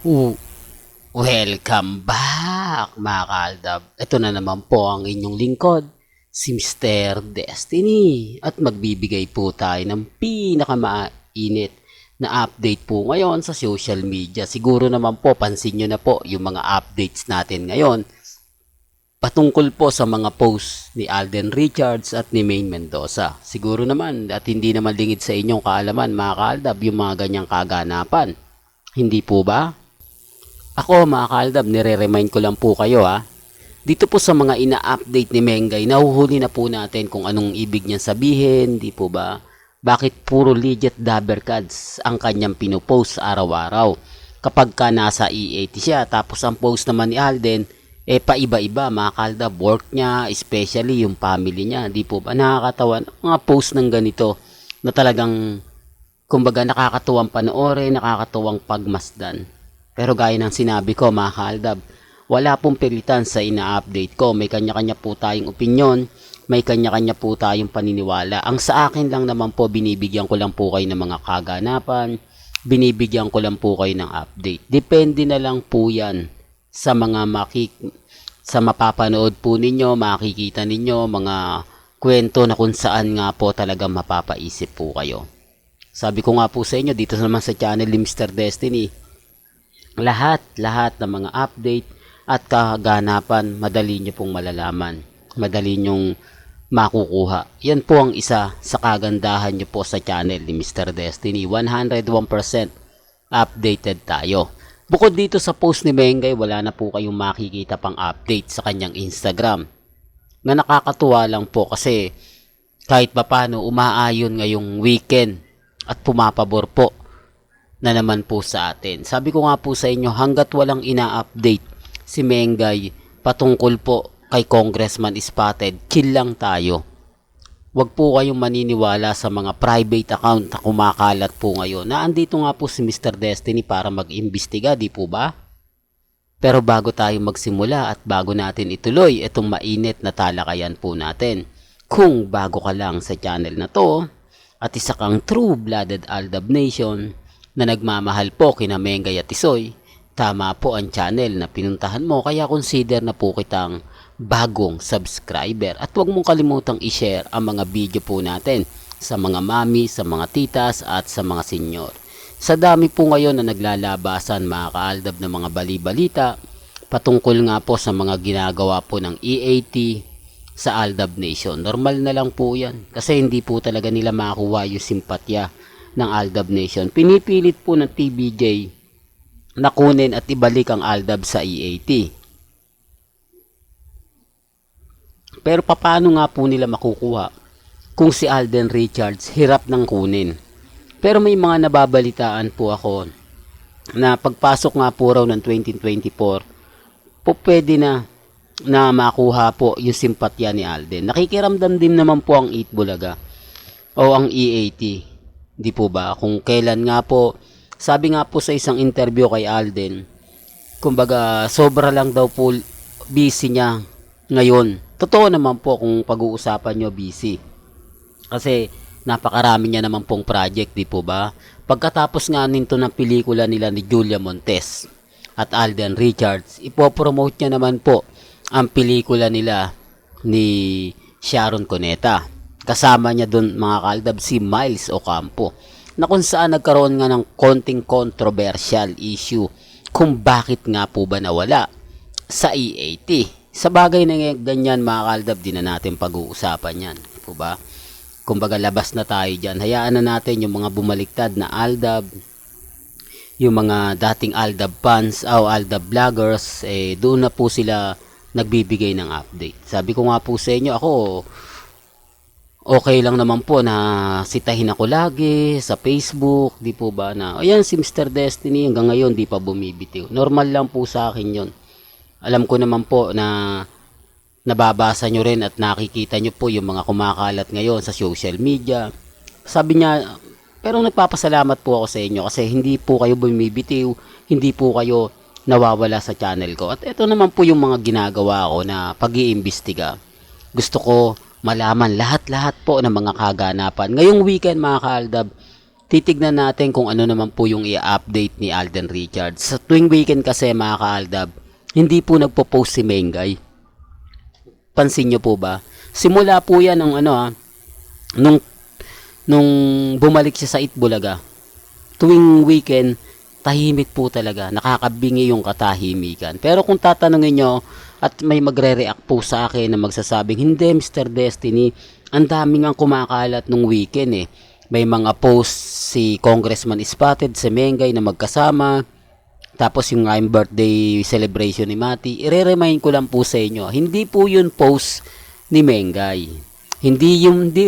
Uh, Welcome back mga kaaldab. Ito na naman po ang inyong lingkod, si Mr. Destiny. At magbibigay po tayo ng pinakamainit na update po ngayon sa social media. Siguro naman po, pansin nyo na po yung mga updates natin ngayon patungkol po sa mga posts ni Alden Richards at ni Maine Mendoza. Siguro naman at hindi naman lingid sa inyong kaalaman mga kaaldab yung mga ganyang kaganapan. Hindi po ba? Ako mga kaaldab, nire-remind ko lang po kayo Dito po sa mga ina-update ni Mengay, nahuhuli na po natin kung anong ibig niyang sabihin, di po ba? Bakit puro legit dabbercads ang kanyang pinupost araw-araw? Kapag ka nasa E80 siya, tapos ang post naman ni Alden, paiba-iba mga kaaldab, work niya, especially yung family niya, di po ba? Nakakatawan, mga post ng ganito na talagang, kumbaga nakakatuwang panoorin, nakakatuwang pagmasdan. Pero gaya ng sinabi ko mga kaaldab, wala pong pilitan sa ina-update ko. May kanya-kanya po tayong opinyon, may kanya-kanya po tayong paniniwala. Ang sa akin lang naman po, binibigyan ko lang po kayo ng mga kaganapan, binibigyan ko lang po kayo ng update. Depende na lang po yan sa mga sa mapapanood po ninyo, makikita ninyo, mga kwento na kung saan nga po talaga mapapaisip po kayo. Sabi ko nga po sa inyo, dito naman sa channel ni Mr. Destiny, lahat ng mga update at kaganapan, madali nyo pong malalaman. Madali nyong makukuha. Yan po ang isa sa kagandahan nyo po sa channel ni Mr. Destiny. 101% updated tayo. Bukod dito sa post ni Mengay, wala na po kayong makikita pang update sa kanyang Instagram. Na nakakatuwa lang po kasi kahit papano umaayon ngayong weekend at pumapabor po na naman po sa atin. Sabi ko nga po sa inyo, hanggat walang ina-update si Mengay patungkol po kay Congressman Spotted, chill lang tayo. Huwag po kayong maniniwala sa mga private account na kumakalat po ngayon. Na andito nga po si Mr. Destiny para mag-imbestiga, di po ba? Pero bago tayo magsimula at bago natin ituloy itong mainit na talakayan po natin, kung bago ka lang sa channel na to at isa kang true-blooded Aldab Nation na nagmamahal po kina Mengay at Tisoy, tama po ang channel na pinuntahan mo, kaya consider na po kitang bagong subscriber. At huwag mong kalimutang i-share ang mga video po natin sa mga mami, sa mga titas at sa mga senyor. Sa dami po ngayon na naglalabasan mga kaaldab ng mga bali-balita patungkol nga po sa mga ginagawa po ng E80 sa Aldab Nation. Normal na lang po yan kasi hindi po talaga nila makuha yung simpatya ng Aldab Nation. Pinipilit po ng TBJ na kunin at ibalik ang Aldab sa E80. Pero paano nga po nila makukuha kung si Alden Richards hirap ng kunin? Pero may mga nababalitaan po ako na pagpasok nga po raw ng 2024 po pwede na makuha po yung simpatya ni Alden. Nakikiramdam din naman po ang Itbulaga o ang E80. Di po ba? Kung kailan nga po, sabi nga po sa isang interview kay Alden, kumbaga sobra lang daw po busy niya ngayon. Totoo naman po kung pag-uusapan nyo busy. Kasi napakarami niya naman pong project, di po ba? Pagkatapos nga nito ng pelikula nila ni Julia Montes at Alden Richards, ipopromote niya naman po ang pelikula nila ni Sharon Cuneta. Kasama niya doon mga kaaldab si Miles Ocampo na kung saan nagkaroon nga ng konting controversial issue kung bakit nga po ba nawala sa E80. Sa bagay na ganyan mga kaaldab, di na natin pag-uusapan yan. Po ba? Kumbaga labas na tayo dyan. Hayaan na natin yung mga bumaliktad na Aldab, yung mga dating Aldab fans o Aldab vloggers, doon na po sila nagbibigay ng update. Sabi ko nga po sa inyo, ako okay lang naman po na sitahin ako lagi sa Facebook, di po ba, na ayan si Mr. Destiny hanggang ngayon di pa bumibitiw. Normal lang po sa akin yon. Alam ko naman po na nababasa nyo rin at nakikita nyo po yung mga kumakalat ngayon sa social media. Sabi niya, pero nagpapasalamat po ako sa inyo kasi hindi po kayo bumibitiw, hindi po kayo nawawala sa channel ko. At ito naman po yung mga ginagawa ko na pag-iimbestiga. Gusto ko malaman lahat-lahat po ng mga kaganapan. Ngayong weekend mga kaaldab, titignan natin kung ano naman po yung i-update ni Alden Richards. Sa tuwing weekend kasi mga kaaldab, hindi po nagpo-post si Mengay. Pansin nyo po ba? Simula po yan ng nung bumalik siya sa Itbulaga. Tuwing weekend, tahimik po talaga. Nakakabingi yung katahimikan. Pero kung tatanungin nyo at may magre-react po sa akin na magsasabing, hindi Mr. Destiny, ang daming ang kumakalat nung weekend eh. May mga posts si Congressman Spotted, si Mengay na magkasama. Tapos yung birthday celebration ni Mati. I-remind ko lang po sa inyo, hindi po yun post ni Mengay. Hindi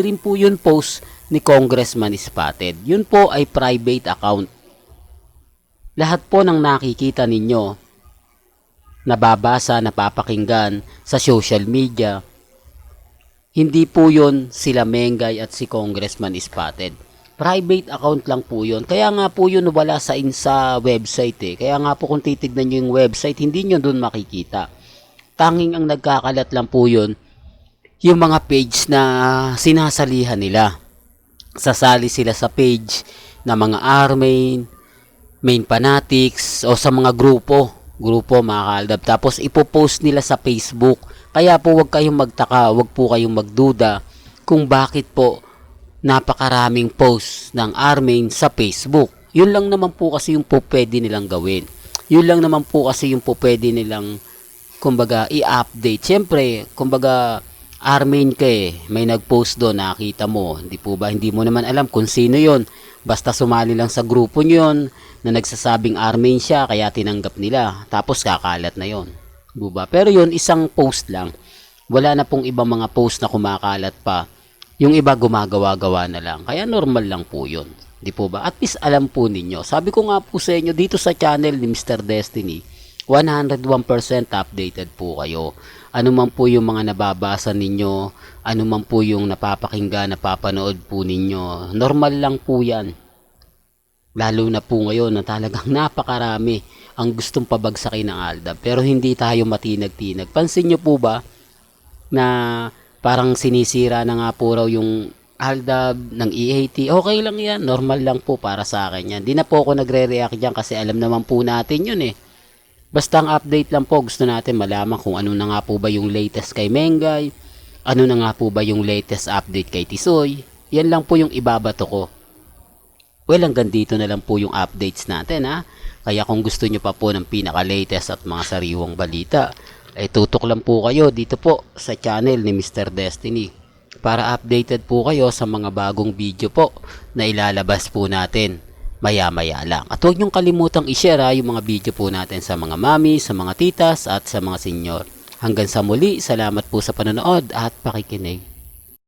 rin po yun post ni Congressman Spotted. Yun po ay private account. Lahat po ng nakikita ninyo, nababasa, napapakinggan sa social media, hindi po yun sila Mengay at si Congressman Spotted. Private account lang po yun. Kaya nga po yun wala sa website eh. Kaya nga po kung titignan nyo yung website, hindi nyo dun makikita. Tanging ang nagkakalat lang po yun, yung mga page na sinasalihan nila. Sasali sila sa page na mga Armain, Main Fanatics, o sa mga grupo mga kaaldab. Tapos ipopost nila sa Facebook. Kaya po wag kayong magtaka, wag po kayong magduda kung bakit po napakaraming post ng Armain sa Facebook. Yun lang naman po kasi yung po pwede nilang gawin. Yun lang naman po kasi yung po pwede nilang kumbaga i-update. Siyempre, kumbaga Armain ka eh, may nag-post doon, nakita mo, hindi po ba, hindi mo naman alam kung sino yon. Basta sumali lang sa grupo nyon na nagsasabing Armain siya, kaya tinanggap nila. Tapos kakalat na yon. Diba? Pero yun, isang post lang. Wala na pong ibang mga post na kumakalat pa. Yung iba gumagawa-gawa na lang. Kaya normal lang po yun. Di po ba? At least alam po ninyo. Sabi ko nga po sa inyo, dito sa channel ni Mr. Destiny, 101% updated po kayo. Ano man po yung mga nababasa ninyo, ano man po yung napapakinggan, napapanood po ninyo, normal lang po yan. Lalo na po ngayon na talagang napakarami ang gustong pabagsakin ng Aldab. Pero hindi tayo matinag-tinag. Pansin nyo po ba na parang sinisira na nga po raw yung Aldab ng E80. Okay lang yan. Normal lang po para sa akin yan. Di na po ako nagre-react dyan kasi alam naman po natin yun eh. Basta ang update lang po, gusto natin malaman kung ano na nga po ba yung latest kay Mengay, ano na nga po ba yung latest update kay Tisoy. Yan lang po yung ibabato ko. Well, hanggang dito na lang po yung updates natin ha. Kaya kung gusto nyo pa po ng pinaka-latest at mga sariwang balita, ay tutok lang po kayo dito po sa channel ni Mr. Destiny para updated po kayo sa mga bagong video po na ilalabas po natin maya-maya lang. At huwag niyong kalimutang i-share yung mga video po natin sa mga mami, sa mga titas at sa mga senyor. Hanggang sa muli, salamat po sa panonood at pakikinig.